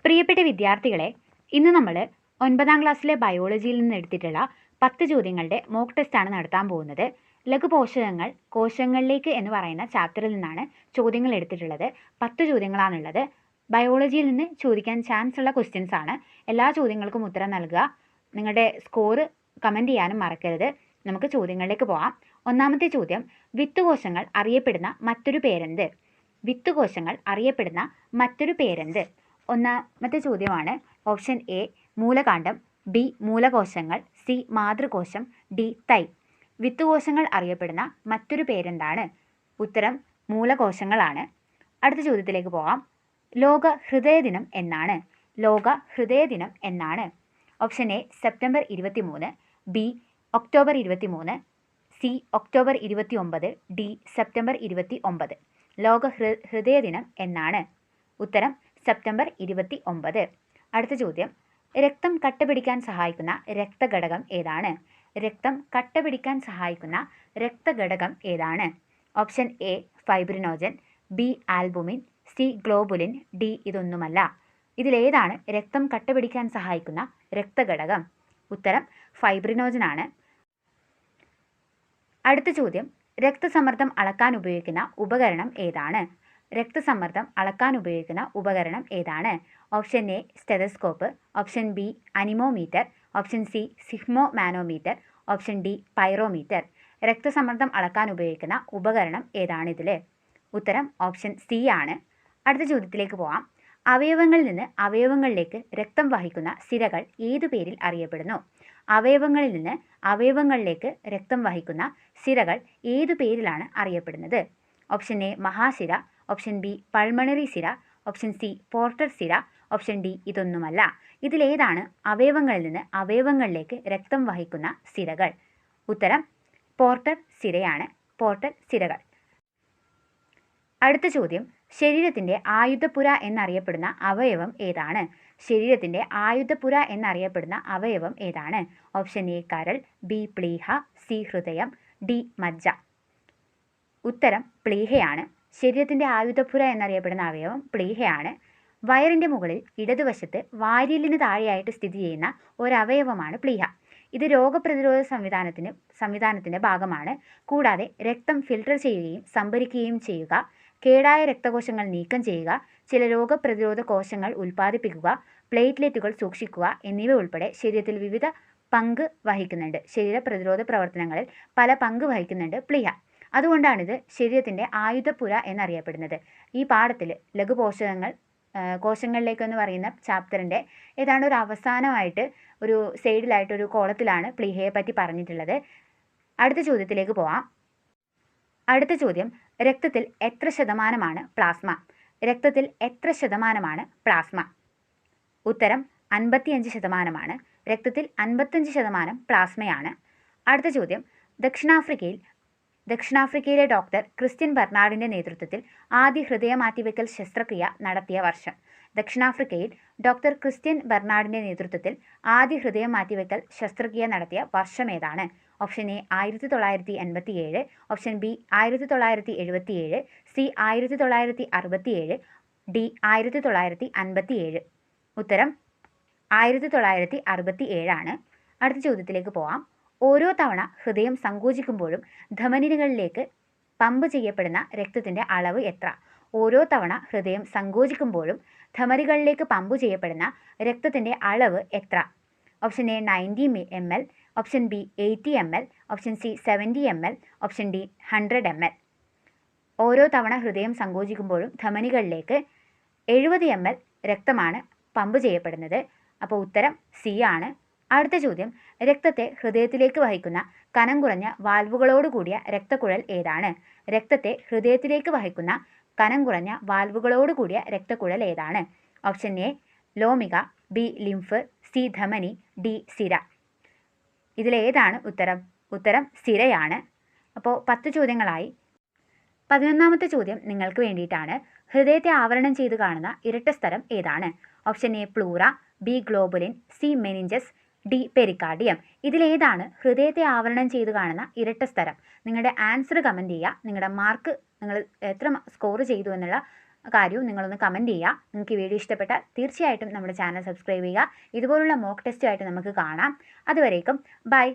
പ്രിയപ്പെട്ട വിദ്യാർത്ഥികളെ, ഇന്ന് നമ്മൾ 9ാം ക്ലാസ്സിലെ ബയോളജിയിൽ നിന്ന് എടുത്തിട്ടുള്ള 10 ചോദ്യങ്ങളുടെ മോക്ക് ടെസ്റ്റാണ് നടത്താൻ പോകുന്നത്. ലഘുപോഷകങ്ങൾ കോശങ്ങളിലേക്ക് എന്ന് പറയുന്ന ചാപ്റ്ററിൽ നിന്നാണ് ചോദ്യങ്ങൾ എടുത്തിട്ടുള്ളത്. 10 ചോദ്യങ്ങളാണുള്ളത്. ബയോളജിയിൽ നിന്ന് ചോദിക്കാൻ ചാൻസ് ഉള്ള ക്വസ്റ്റ്യൻസ് ആണ്. എല്ലാ ചോദ്യങ്ങൾക്കും ഉത്തരം നൽകുക. നിങ്ങളുടെ സ്കോർ കമൻറ്റ് ചെയ്യാനും മറക്കരുത്. നമുക്ക് ചോദ്യങ്ങളിലേക്ക് പോകാം. ഒന്നാമത്തെ ചോദ്യം, വിത്തുകോശങ്ങൾ അറിയപ്പെടുന്ന മറ്റൊരു പേരെന്ത്? വിത്തുകോശങ്ങൾ അറിയപ്പെടുന്ന മറ്റൊരു പേരെന്ത്? ഒന്നാമത്തെ ചോദ്യമാണ് ഓപ്ഷൻ എ മൂലകാണ്ഡം, ബി മൂലകോശങ്ങൾ, സി മാതൃകോശം, ഡി തൈ. വിത്തുകോശങ്ങൾ അറിയപ്പെടുന്ന മറ്റൊരു പേരെന്താണ്? ഉത്തരം മൂലകോശങ്ങളാണ്. അടുത്ത ചോദ്യത്തിലേക്ക് പോകാം. ലോക ഹൃദയ ദിനം എന്നാണ്? ലോക ഹൃദയ ദിനം എന്നാണ്? Option A September 23, B October 23, C October 29, D September 29. ലോക ഹൃദയ ദിനം എന്നാണ്? ഉത്തരം സെപ്റ്റംബർ 29. അടുത്ത ചോദ്യം, രക്തം കട്ടപിടിക്കാൻ സഹായിക്കുന്ന രക്തഘടകം ഏതാണ്? രക്തം കട്ടപിടിക്കാൻ സഹായിക്കുന്ന രക്തഘടകം ഏതാണ്? Option A fibrinogen, B albumin, C globulin, D ഇതൊന്നുമല്ല. ഇതിലേതാണ് രക്തം കട്ടപിടിക്കാൻ സഹായിക്കുന്ന രക്തഘടകം? ഉത്തരം ഫൈബ്രിനോജൻ ആണ്. അടുത്ത ചോദ്യം, രക്തസമ്മർദ്ദം അളക്കാൻ ഉപയോഗിക്കുന്ന ഉപകരണം ഏതാണ്? രക്തസമ്മർദ്ദം അളക്കാൻ ഉപയോഗിക്കുന്ന ഉപകരണം ഏതാണ്? Option A stethoscope, option B anemometer, option C sphygmomanometer, option D pyrometer. രക്തസമ്മർദ്ദം അളക്കാൻ ഉപയോഗിക്കുന്ന ഉപകരണം ഏതാണിതിൽ? ഉത്തരം ഓപ്ഷൻ സി ആണ്. അടുത്ത ചോദ്യത്തിലേക്ക് പോകാം. അവയവങ്ങളിൽ നിന്ന് അവയവങ്ങളിലേക്ക് രക്തം വഹിക്കുന്ന സിരകൾ ഏതു പേരിൽ അറിയപ്പെടുന്നു? അവയവങ്ങളിൽ നിന്ന് അവയവങ്ങളിലേക്ക് രക്തം വഹിക്കുന്ന സിരകൾ ഏതു പേരിലാണ് അറിയപ്പെടുന്നത്? ഓപ്ഷൻ എ മഹാസിര, ഓപ്ഷൻ ബി പൾമണറി സിര, ഓപ്ഷൻ സി പോർട്ടർ സിര, ഓപ്ഷൻ ഡി ഇതൊന്നുമല്ല. ഇതിലേതാണ് അവയവങ്ങളിൽ നിന്ന് അവയവങ്ങളിലേക്ക് രക്തം വഹിക്കുന്ന സിരകൾ? ഉത്തരം പോർട്ടർ സിരയാണ്. പോർട്ടർ സിരകൾ. അടുത്ത ചോദ്യം, ശരീരത്തിൻ്റെ ആയുധപ്പുര എന്നറിയപ്പെടുന്ന അവയവം ഏതാണ്? ശരീരത്തിൻ്റെ ആയുധപ്പുര എന്നറിയപ്പെടുന്ന അവയവം ഏതാണ്? ഓപ്ഷൻ എ കരൾ, ബി പ്ലീഹ, സി ഹൃദയം, ഡി മജ്ജ. ഉത്തരം പ്ലീഹയാണ്. ശരീരത്തിൻ്റെ ആയുധപ്പുര എന്നറിയപ്പെടുന്ന അവയവം പ്ലീഹയാണ്. വയറിൻ്റെ മുകളിൽ ഇടതുവശത്ത് വാരിയലിന് താഴെയായിട്ട് സ്ഥിതി ചെയ്യുന്ന ഒരവയവമാണ് പ്ലീഹ. ഇത് രോഗപ്രതിരോധ സംവിധാനത്തിൻ്റെ ഭാഗമാണ്. കൂടാതെ രക്തം ഫിൽട്ടർ ചെയ്യുകയും സംഭരിക്കുകയും ചെയ്യുക, കേടായ രക്തകോശങ്ങൾ നീക്കം ചെയ്യുക, ചില രോഗപ്രതിരോധ കോശങ്ങൾ ഉൽപ്പാദിപ്പിക്കുക, പ്ലേറ്റ്ലെറ്റുകൾ സൂക്ഷിക്കുക എന്നിവ ഉൾപ്പെടെ ശരീരത്തിൽ വിവിധ പങ്ക് വഹിക്കുന്നുണ്ട്. ശരീര പ്രതിരോധ പ്രവർത്തനങ്ങളിൽ പല പങ്ക് വഹിക്കുന്നുണ്ട് പ്ലീഹ. അതുകൊണ്ടാണിത് ശരീരത്തിൻ്റെ ആയുധപ്പുര എന്നറിയപ്പെടുന്നത്. ഈ പാഠത്തിൽ ലഘുപോഷകങ്ങൾ കോശങ്ങളിലേക്കെന്ന് പറയുന്ന ചാപ്റ്ററിൻ്റെ ഏതാണ്ട് ഒരു അവസാനമായിട്ട് ഒരു സൈഡിലായിട്ട് ഒരു കോളത്തിലാണ് പ്ലീഹയെ പറ്റി പറഞ്ഞിട്ടുള്ളത്. അടുത്ത ചോദ്യത്തിലേക്ക് പോവാം. അടുത്ത ചോദ്യം, രക്തത്തിൽ എത്ര ശതമാനമാണ് പ്ലാസ്മ? രക്തത്തിൽ എത്ര ശതമാനമാണ് പ്ലാസ്മ? ഉത്തരം 55%. രക്തത്തിൽ 55% പ്ലാസ്മയാണ്. അടുത്ത ചോദ്യം, ദക്ഷിണാഫ്രിക്കയിലെ ഡോക്ടർ ക്രിസ്ത്യൻ ബെർണാഡിൻ്റെ നേതൃത്വത്തിൽ ആദ്യ ഹൃദയമാറ്റിവെക്കൽ ശസ്ത്രക്രിയ നടത്തിയ വർഷം? ദക്ഷിണാഫ്രിക്കയിൽ ഡോക്ടർ ക്രിസ്ത്യൻ ബെർണാഡിൻ്റെ നേതൃത്വത്തിൽ ആദ്യ ഹൃദയമാറ്റിവെക്കൽ ശസ്ത്രക്രിയ നടത്തിയ വർഷം ഏതാണ്? Option A 1987, option B 1977, C 1967, D 1957. ഉത്തരം 1967 ആണ്. അടുത്ത ചോദ്യത്തിലേക്ക് പോവാം. ഓരോ തവണ ഹൃദയം സങ്കോചിക്കുമ്പോഴും ധമനികളിലേക്ക് പമ്പ് ചെയ്യപ്പെടുന്ന രക്തത്തിൻ്റെ അളവ് എത്ര? ഓരോ തവണ ഹൃദയം സങ്കോചിക്കുമ്പോഴും ധമനികളിലേക്ക് പമ്പ് ചെയ്യപ്പെടുന്ന രക്തത്തിൻ്റെ അളവ് എത്ര? Option A 90 ml, option B 80 ml, option C 70 ml, option D 100 ml. ഓരോ തവണ ഹൃദയം സങ്കോചിക്കുമ്പോഴും ധമനികളിലേക്ക് 70 ml രക്തമാണ് പമ്പ് ചെയ്യപ്പെടുന്നത്. അപ്പോൾ ഉത്തരം സി ആണ്. അടുത്ത ചോദ്യം, രക്തത്തെ ഹൃദയത്തിലേക്ക് വഹിക്കുന്ന കനം കുറഞ്ഞ വാൽവുകളോട് കൂടിയ രക്തക്കുഴൽ ഏതാണ്? രക്തത്തെ ഹൃദയത്തിലേക്ക് വഹിക്കുന്ന കനം കുറഞ്ഞ വാൽവുകളോട് കൂടിയ രക്തക്കുഴൽ ഏതാണ്? ഓപ്ഷൻ എ ലോമിക, ബി ലിംഫ്, സി ധമനി, ഡി സിര. ഇതിലേതാണ് ഉത്തരം? ഉത്തരം സിരയാണ്. അപ്പോൾ 10 ചോദ്യങ്ങളായി. 11ാമത്തെ ചോദ്യം നിങ്ങൾക്ക് വേണ്ടിയിട്ടാണ്. ഹൃദയത്തെ ആവരണം ചെയ്ത് കാണുന്ന ഇരട്ട സ്ഥലം ഏതാണ്? Option A pleura, B globulin, C meninges, D pericardium. ഇതിലേതാണ് ഹൃദയത്തെ ആവരണം ചെയ്ത് കാണുന്ന ഇരട്ട സ്ഥലം? നിങ്ങളുടെ ആൻസർ കമൻറ്റ് ചെയ്യുക. നിങ്ങളുടെ മാർക്ക്, നിങ്ങൾ എത്ര സ്കോർ ചെയ്തു എന്നുള്ള കാര്യവും നിങ്ങളൊന്ന് കമൻറ്റ് ചെയ്യുക. നിങ്ങൾക്ക് ഈ വീഡിയോ ഇഷ്ടപ്പെട്ടാൽ തീർച്ചയായിട്ടും നമ്മുടെ ചാനൽ സബ്സ്ക്രൈബ് ചെയ്യുക. ഇതുപോലുള്ള മോക്ക് ടെസ്റ്റുമായിട്ട് നമുക്ക് കാണാം. അതുവരേക്കും ബൈ.